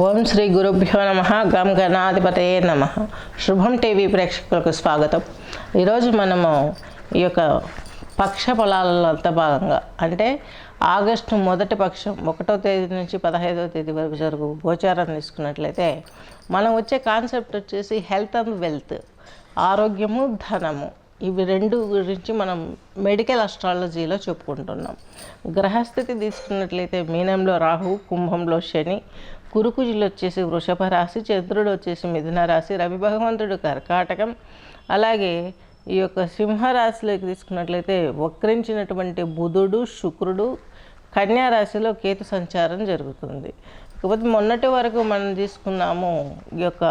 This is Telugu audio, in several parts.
ఓం శ్రీ గురుభ్యో నమ. గం గణాధిపతయే నమ. శుభం టీవీ ప్రేక్షకులకు స్వాగతం. ఈరోజు మనము ఈ యొక్క పక్ష ఫలాలతో భాగంగా అంటే ఆగస్టు మొదటి పక్షం 1వ తేదీ నుంచి 15వ తేదీ వరకు జరుగు గోచారాన్ని తీసుకున్నట్లయితే మనం వచ్చే కాన్సెప్ట్ వచ్చేసి హెల్త్ అండ్ వెల్త్, ఆరోగ్యము ధనము. ఇవి రెండు గురించి మనం మెడికల్ అస్ట్రాలజీలో చెప్పుకుంటున్నాం. గ్రహస్థితి తీసుకున్నట్లయితే మీనంలో రాహు, కుంభంలో శని, కురుకుజులు వచ్చేసి వృషభ రాశి, చంద్రుడు వచ్చేసి మిథున రాశి, రవి భగవంతుడు కర్కాటకం. అలాగే ఈ యొక్క సింహరాశిలోకి తీసుకున్నట్లయితే వక్రించినటువంటి బుధుడు, శుక్రుడు కన్యా రాశిలో కేతు సంచారం జరుగుతుంది. కాకపోతే మొన్నటి వరకు మనం తీసుకున్నాము ఈ యొక్క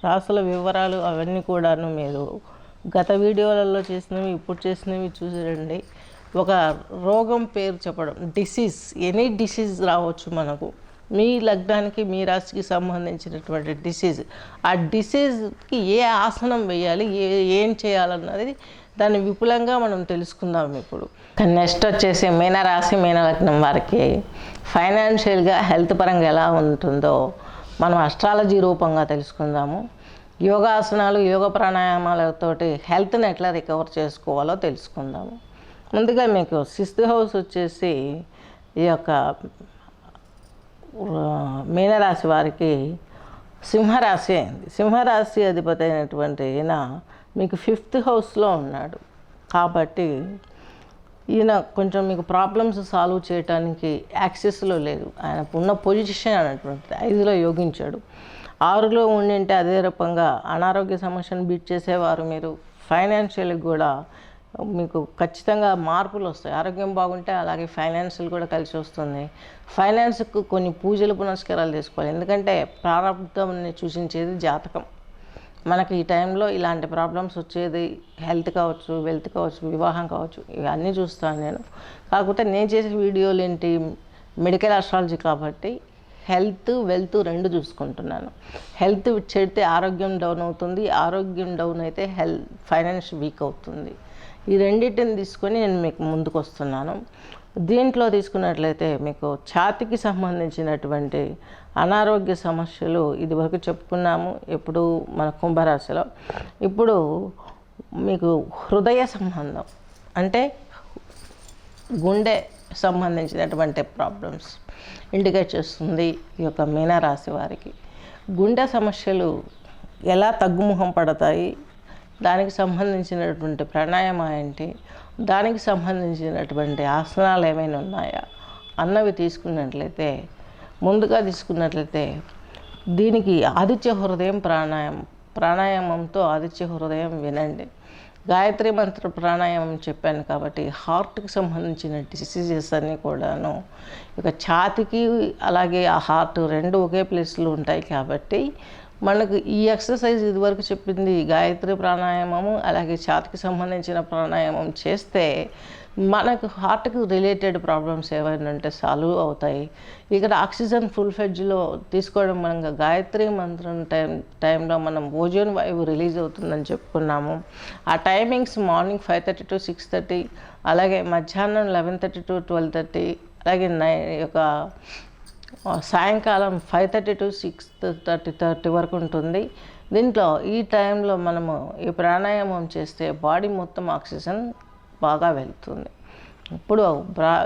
రాశుల వివరాలు అవన్నీ కూడాను మీరు గత వీడియోలలో చేసినవి ఇప్పుడు చేసినవి చూసిరండి. ఒక రోగం పేరు చెప్పడం, డిసీజ్, ఎనీ డిసీజ్ రావచ్చు మనకు, మీ లగ్నానికి మీ రాశికి సంబంధించినటువంటి డిసీజ్. ఆ డిసీజ్కి ఏ ఆసనం వేయాలి, ఏం చేయాలన్నది దాన్ని విపులంగా మనం తెలుసుకుందాం ఇప్పుడు. నెక్స్ట్ వచ్చేసి మీనరాశి మీనలగ్నం వారికి ఫైనాన్షియల్గా హెల్త్ పరంగా ఎలా ఉంటుందో మనం అస్ట్రాలజీ రూపంగా తెలుసుకుందాము. యోగాసనాలు, యోగ ప్రాణాయామాలతోటి హెల్త్ని ఎట్లా రికవర్ చేసుకోవాలో తెలుసుకుందాము. ముందుగా మీకు 6th హౌస్ వచ్చేసి ఈ యొక్క మీనరాశి వారికి సింహరాశి అయింది. సింహరాశి అధిపతి అయినటువంటి ఈయన మీకు 5th హౌస్లో ఉన్నాడు. కాబట్టి ఈయన కొంచెం మీకు ప్రాబ్లమ్స్ సాల్వ్ చేయడానికి యాక్సెస్లో లేదు. ఆయన ఉన్న పొజిషన్ అనేటువంటిది 5లో యోగించాడు. 6లో ఉండింటే అదే రూపంగా అనారోగ్య సమస్యను బీట్ చేసేవారు మీరు. ఫైనాన్షియల్గా కూడా మీకు ఖచ్చితంగా మార్పులు వస్తాయి. ఆరోగ్యం బాగుంటే అలాగే ఫైనాన్షియల్ కూడా కలిసి వస్తుంది. ఫైనాన్స్కు కొన్ని పూజలు పునస్కారాలు తీసుకోవాలి. ఎందుకంటే ప్రారంభాన్ని సూచించేది జాతకం. మనకి ఈ టైంలో ఇలాంటి ప్రాబ్లమ్స్ వచ్చేది హెల్త్ కావచ్చు, వెల్త్ కావచ్చు, వివాహం కావచ్చు, ఇవన్నీ చూస్తాను నేను. కాకపోతే నేను చేసే వీడియోలు ఏంటి, మెడికల్ అస్ట్రాలజీ కాబట్టి హెల్త్ వెల్త్ రెండు చూసుకుంటున్నాను. హెల్త్ చెడితే ఆరోగ్యం డౌన్ అవుతుంది, ఆరోగ్యం డౌన్ అయితే ఫైనాన్స్ వీక్ అవుతుంది. ఈ రెండింటిని తీసుకొని నేను మీకు ముందుకు వస్తున్నాను. దీంట్లో తీసుకున్నట్లయితే మీకు ఛాతీకి సంబంధించినటువంటి అనారోగ్య సమస్యలు ఇదివరకు చెప్పుకున్నాము ఎప్పుడు మన కుంభరాశిలో. ఇప్పుడు మీకు హృదయ సంబంధం అంటే గుండె సంబంధించినటువంటి ప్రాబ్లమ్స్ ఇండికేట్ చేస్తుంది ఈ యొక్క మీనరాశి వారికి. గుండె సమస్యలు ఎలా తగ్గుముఖం పడతాయి, దానికి సంబంధించినటువంటి ప్రాణాయామం ఏంటి, దానికి సంబంధించినటువంటి ఆసనాలు ఏమైనా ఉన్నాయా అన్నవి తీసుకున్నట్లయితే, ముందుగా తీసుకున్నట్లయితే దీనికి ఆదిత్య హృదయం ప్రాణాయామంతో ఆదిత్య హృదయం వినండి. గాయత్రి మంత్ర ప్రాణాయామం చెప్పాను కాబట్టి హార్ట్కి సంబంధించిన డిసీజెస్ అన్నీ కూడాను ఇక ఛాతీకి అలాగే ఆ హార్ట్ రెండు ఒకే ప్లేస్లో ఉంటాయి. కాబట్టి మనకు ఈ ఎక్సర్సైజ్ ఇదివరకు చెప్పింది గాయత్రి ప్రాణాయామము అలాగే ఛాతీకి సంబంధించిన ప్రాణాయామం చేస్తే మనకు హార్ట్కి రిలేటెడ్ ప్రాబ్లమ్స్ ఏమైనా ఉంటే సాల్వ్ అవుతాయి. ఇక్కడ ఆక్సిజన్ ఫుల్ ఫెడ్జ్లో తీసుకోవడం మూలంగా గాయత్రి మంత్రం టైంలో మనం ఓజోన్ వాయువు రిలీజ్ అవుతుందని చెప్పుకున్నాము. ఆ టైమింగ్స్ మార్నింగ్ 5:30 to 6:30, అలాగే మధ్యాహ్నం 11:30 to 12:30, అలాగే యొక్క సాయంకాలం 5:30 to 6:30 వరకు ఉంటుంది. దీంట్లో ఈ టైంలో మనము ఈ ప్రాణాయామం చేస్తే బాడీ మొత్తం ఆక్సిజన్ బాగా వెళ్తుంది. ఇప్పుడు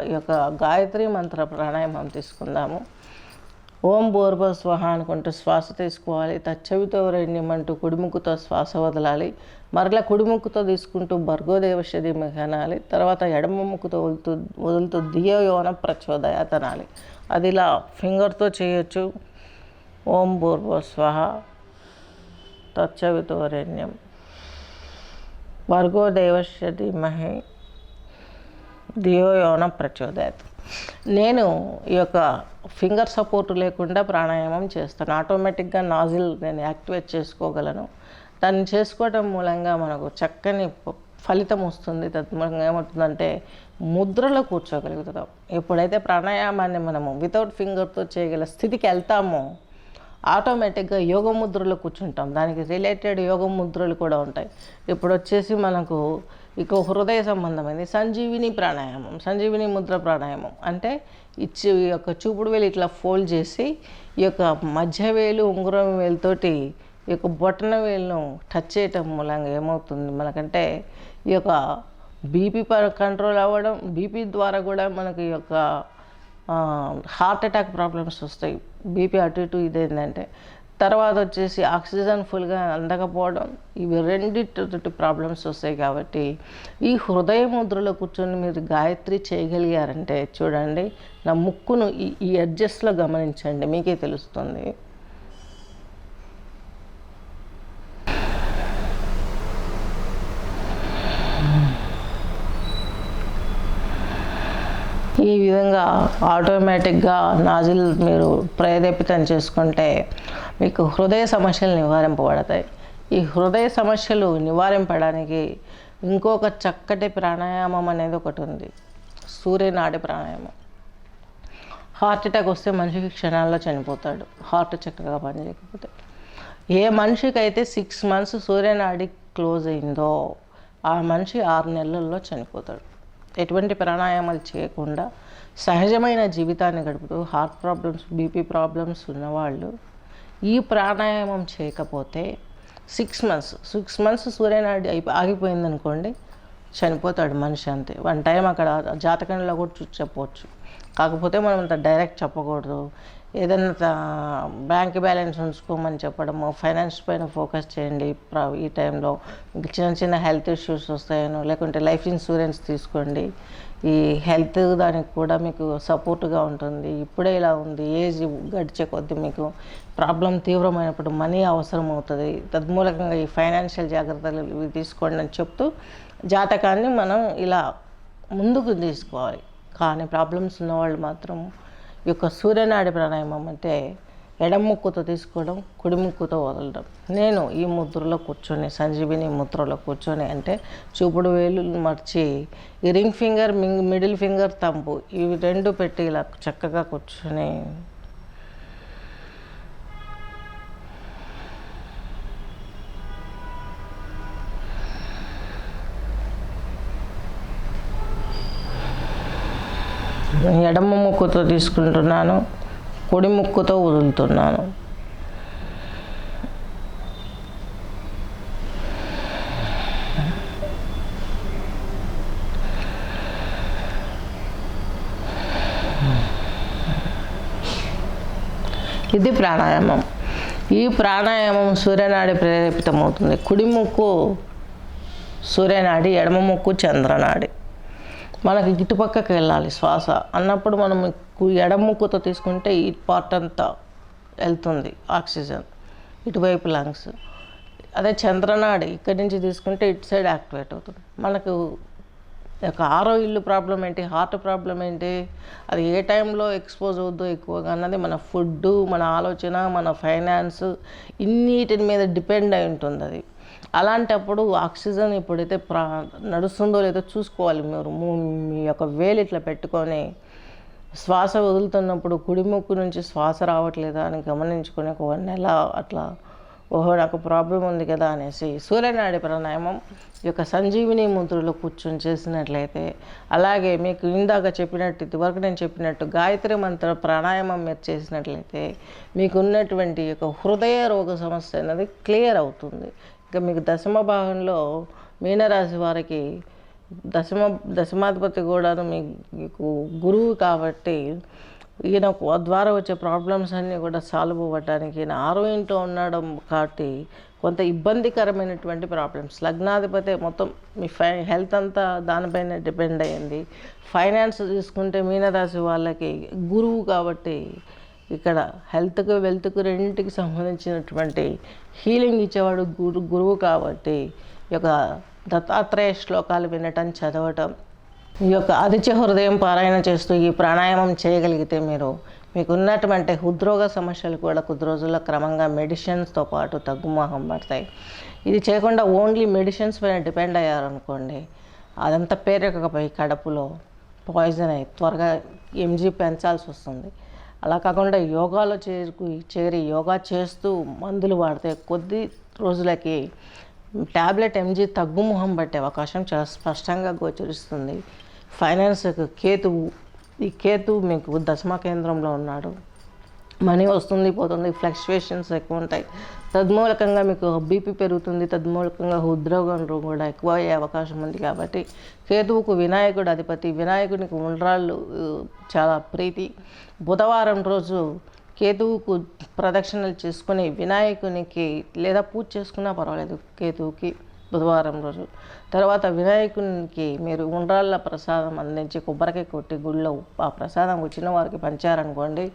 ఈ యొక్క గాయత్రి మంత్ర ప్రాణాయామం తీసుకుందాము. ఓం భూర్భువః స్వః అనుకుంటూ శ్వాస తీసుకోవాలి. తచ్చవితో రెండిమంటూ కుడిముక్కుతో శ్వాస వదలాలి. మరలా కుడిముక్కుతో తీసుకుంటూ భర్గోదేవస్య ధీమహి అనాలి. తర్వాత ఎడమ ముక్కుతో వదులుతూ ధియో యోన ప్రచోదయాత్ అనాలి. అది ఇలా ఫింగర్తో చేయొచ్చు. ఓం భూర్భువః స్వః తచ్చవితువరేణ్యం భర్గోదేవస్య ధీమహి ధియో యోన ప్రచోదయాత్. నేను ఈ యొక్క ఫింగర్ సపోర్ట్ లేకుండా ప్రాణాయామం చేస్తాను. ఆటోమేటిక్గా నాజిల్ నేను యాక్టివేట్ చేసుకోగలను. దాన్ని చేసుకోవడం మూలంగా మనకు చక్కని ఫలితం వస్తుంది. తద్మూలంగా ఏమవుతుందంటే ముద్రలో కూర్చోగలుగుతాం. ఎప్పుడైతే ప్రాణాయామాన్ని మనము వితౌట్ ఫింగర్తో చేయగల స్థితికి వెళ్తామో ఆటోమేటిక్గా యోగ ముద్రలో కూర్చుంటాం. దానికి రిలేటెడ్ యోగ ముద్రలు కూడా ఉంటాయి. ఇప్పుడు వచ్చేసి మనకు ఇక హృదయ సంబంధమైనది సంజీవిని ప్రాణాయామం. సంజీవిని ముద్ర ప్రాణాయామం అంటే ఈ యొక్క చూపుడు వేలు ఇట్లా ఫోల్డ్ చేసి ఈ యొక్క మధ్య వేలు ఉంగరం వేలుతోటి ఈ యొక్క బొటన వేలును టచ్ చేయటం మూలంగా ఏమవుతుంది మనకంటే ఈ యొక్క బీపీ కంట్రోల్ అవ్వడం, బీపీ ద్వారా కూడా మనకి ఈ యొక్క హార్ట్ అటాక్ ప్రాబ్లమ్స్ వస్తాయి. బీపీ అటు ఇటు ఇదేంటంటే తర్వాత వచ్చేసి ఆక్సిజన్ ఫుల్గా అందకపోవడం, ఇవి రెండింటి ప్రాబ్లమ్స్ వస్తాయి. కాబట్టి ఈ హృదయ ముద్రలో కూర్చొని మీరు గాయత్రి చేయగలిగారంటే చూడండి, నా ముక్కును ఈ అడ్జస్ట్లో గమనించండి, మీకే తెలుస్తుంది. ఈ విధంగా ఆటోమేటిక్గా నాజిల్ మీరు ప్రేరేపితం చేసుకుంటే మీకు హృదయ సమస్యలు నివారింపబడతాయి. ఈ హృదయ సమస్యలు నివారింపడానికి ఇంకొక చక్కటి ప్రాణాయామం అనేది ఒకటి ఉంది, సూర్యనాడి ప్రాణాయామం. హార్ట్ అటాక్ వస్తే మనిషికి క్షణాల్లో చనిపోతాడు, హార్ట్ చక్కగా పనిచేయకపోతే. ఏ మనిషికి అయితే 6 months సూర్యనాడి క్లోజ్ అయిందో ఆ మనిషి 6 నెలల్లో చనిపోతాడు. ఎటువంటి ప్రాణాయామాలు చేయకుండా సహజమైన జీవితాన్ని గడుపుతూ హార్ట్ ప్రాబ్లమ్స్, బీపీ ప్రాబ్లమ్స్ ఉన్నవాళ్ళు ఈ ప్రాణాయామం చేయకపోతే 6 months సూర్యనాడి ఆగిపోయిందనుకోండి, చనిపోతాడు మనిషి అంతే. 1 time అక్కడ జాతకంలో కూడా చూసి చెప్పవచ్చు. కాకపోతే మనం అంత డైరెక్ట్ చెప్పకూడదు. ఏదైనా బ్యాంక్ బ్యాలెన్స్ ఉంచుకోమని చెప్పడము, ఫైనాన్స్ పైన ఫోకస్ చేయండి. ఈ టైంలో మీకు చిన్న చిన్న హెల్త్ ఇష్యూస్ వస్తాయనో, లేకుంటే లైఫ్ ఇన్సూరెన్స్ తీసుకోండి. ఈ హెల్త్ దానికి కూడా మీకు సపోర్ట్గా ఉంటుంది. ఇప్పుడే ఇలా ఉంది, ఏజ్ గడిచే కొద్దీ మీకు ప్రాబ్లం తీవ్రమైనప్పుడు మనీ అవసరం అవుతుంది. తద్మూలకంగా ఈ ఫైనాన్షియల్ జాగ్రత్తలు ఇవి తీసుకోండి అని చెప్తూ జాతకాన్ని మనం ఇలా ముందుకు తీసుకోవాలి. కానీ ప్రాబ్లమ్స్ ఉన్నవాళ్ళు మాత్రం ఈ యొక్క సూర్యనాడి ప్రాణాయామం అంటే ఎడమ ముక్కుతో తీసుకోవడం, కుడి ముక్కుతో వదలడం. నేను ఈ ముద్రలో కూర్చొని, సంజీవిని ముద్రలో కూర్చొని అంటే చూపుడు వేలు మర్చి ఈ రింగ్ ఫింగర్, మిడిల్ ఫింగర్, తంపు ఇవి 2 పెట్టి ఇలా చక్కగా కూర్చొని ఎడమ ముక్కుతో తీసుకుంటున్నాను, కుడి ముక్కుతో వదులుతున్నాను. ఇది ప్రాణాయామం. ఈ ప్రాణాయామం సూర్యనాడి ప్రేరేపితమవుతుంది. కుడి ముక్కు సూర్యనాడి, ఎడమ ముక్కు చంద్రనాడి. మనకి ఇటుపక్కకి వెళ్ళాలి శ్వాస అన్నప్పుడు మనం ఎడమ ముక్కుతో తీసుకుంటే ఈ పార్ట్ అంతా వెళ్తుంది ఆక్సిజన్, ఇటువైపు లంగ్స్. అదే చంద్రనాడి ఇక్కడి నుంచి తీసుకుంటే ఇటు సైడ్ యాక్టివేట్ అవుతుంది. మనకు ఒక 6వ ఇల్లు ప్రాబ్లం ఏంటి, హార్ట్ ప్రాబ్లం ఏంటి, అది ఏ టైంలో ఎక్స్పోజ్ అవుద్దో ఎక్కువగా అన్నది మన ఫుడ్, మన ఆలోచన, మన ఫైనాన్స్ ఇన్నిటి మీద డిపెండ్ అయి ఉంటుంది. అది అలాంటప్పుడు ఆక్సిజన్ ఎప్పుడైతే నడుస్తుందో లేదో చూసుకోవాలి. మీరు మీ యొక్క వేలు ఇట్లా పెట్టుకొని శ్వాస వదులుతున్నప్పుడు కుడి ముక్కు నుంచి శ్వాస రావట్లేదా అని గమనించుకొని ఒక 1 నెల అట్లా, ఓహో నాకు ప్రాబ్లం ఉంది కదా అనేసి సూర్యనాడి ప్రాణాయామం ఈ యొక్క సంజీవిని ముద్రలో కూర్చొని చేసినట్లయితే, అలాగే మీకు ఇందాక చెప్పినట్టు, ఇదివరకు నేను చెప్పినట్టు గాయత్రి మంత్ర ప్రాణాయామం మీరు చేసినట్లయితే మీకు ఉన్నటువంటి యొక్క హృదయ రోగ సమస్య అనేది క్లియర్ అవుతుంది. ఇంకా మీకు దశమ భాగంలో మీనరాశి వారికి దశమాధిపతి కూడాను మీకు గురువు కాబట్టి ఈయన ద్వారా వచ్చే ప్రాబ్లమ్స్ అన్నీ కూడా సాల్వ్ అవ్వడానికి, ఈయన 6వ ఇంట్లో ఉండడం కాబట్టి కొంత ఇబ్బందికరమైనటువంటి ప్రాబ్లమ్స్. లగ్నాధిపతి మొత్తం మీ హెల్త్ అంతా దానిపైన డిపెండ్ అయ్యింది. ఫైనాన్స్ తీసుకుంటే మీనరాశి వాళ్ళకి గురువు కాబట్టి ఇక్కడ హెల్త్కు, వెల్త్కు రెండింటికి సంబంధించినటువంటి హీలింగ్ ఇచ్చేవాడు గురువు కాబట్టి ఈ యొక్క దత్తాత్రేయ శ్లోకాలు వినటం, చదవటం, ఈ యొక్క ఆదిత్య హృదయం పారాయణ చేస్తూ ఈ ప్రాణాయామం చేయగలిగితే మీకు ఉన్నటువంటి హృద్రోగ సమస్యలు కూడా కొద్ది రోజుల్లో క్రమంగా మెడిసిన్స్తో పాటు తగ్గుముఖం పడతాయి. ఇది చేయకుండా ఓన్లీ మెడిసిన్స్ పైన డిపెండ్ అయ్యారనుకోండి, అదంతా పేరెక్కకపోయి కడుపులో పాయిజన్ అయ్యి త్వరగా ఎంజీ పెంచాల్సి వస్తుంది. అలా కాకుండా యోగాలో చేరి యోగా చేస్తూ మందులు వాడితే కొద్ది రోజులకి ట్యాబ్లెట్ ఎంజీ తగ్గుముఖం పట్టే అవకాశం చాలా స్పష్టంగా గోచరిస్తుంది. ఫైనాన్స్కి కేతువు, ఈ కేతువు మీకు దశమ కేంద్రంలో ఉన్నాడు. మనీ వస్తుంది పోతుంది, ఫ్లక్చువేషన్స్ ఎక్కువ ఉంటాయి. తద్మూలకంగా మీకు బీపీ పెరుగుతుంది, తద్మూలకంగా హృద్రోగం కూడా ఎక్కువ అయ్యే అవకాశం ఉంది. కాబట్టి కేతువుకు వినాయకుడు అధిపతి, వినాయకునికి ఉండ్రాళ్ళు చాలా ప్రీతి. బుధవారం రోజు కేతువుకు ప్రదక్షిణలు చేసుకుని వినాయకునికి లేదా పూజ చేసుకున్నా పర్వాలేదు కేతువుకి బుధవారం రోజు. తర్వాత వినాయకునికి మీరు ఉండ్రాళ్ళ ప్రసాదం అందించి కొబ్బరికాయ కొట్టి గుళ్ళో ఆ ప్రసాదం వచ్చిన వారికి పంచారనుకోండి,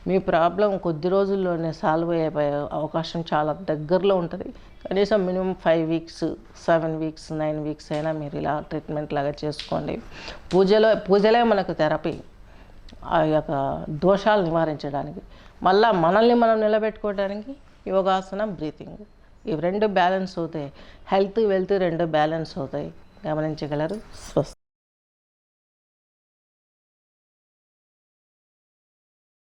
మీ ప్రాబ్లం కొద్ది రోజుల్లోనే సాల్వ్ అయ్యే అవకాశం చాలా దగ్గరలో ఉంటుంది. కనీసం మినిమం 5 వీక్స్ 7 వీక్స్ 9 వీక్స్ అయినా మీరు ఇలా ట్రీట్మెంట్ లాగా చేసుకోండి. పూజలే మనకు థెరపీ, ఆ యొక్క దోషాలు నివారించడానికి. మళ్ళీ మనల్ని మనం నిలబెట్టుకోవడానికి యోగాసనం, బ్రీతింగ్, ఇవి రెండు బ్యాలెన్స్ అవుతాయి. హెల్త్ వెల్త్ రెండు బ్యాలెన్స్ అవుతాయి. గమనించగలరు. స్వస్తి.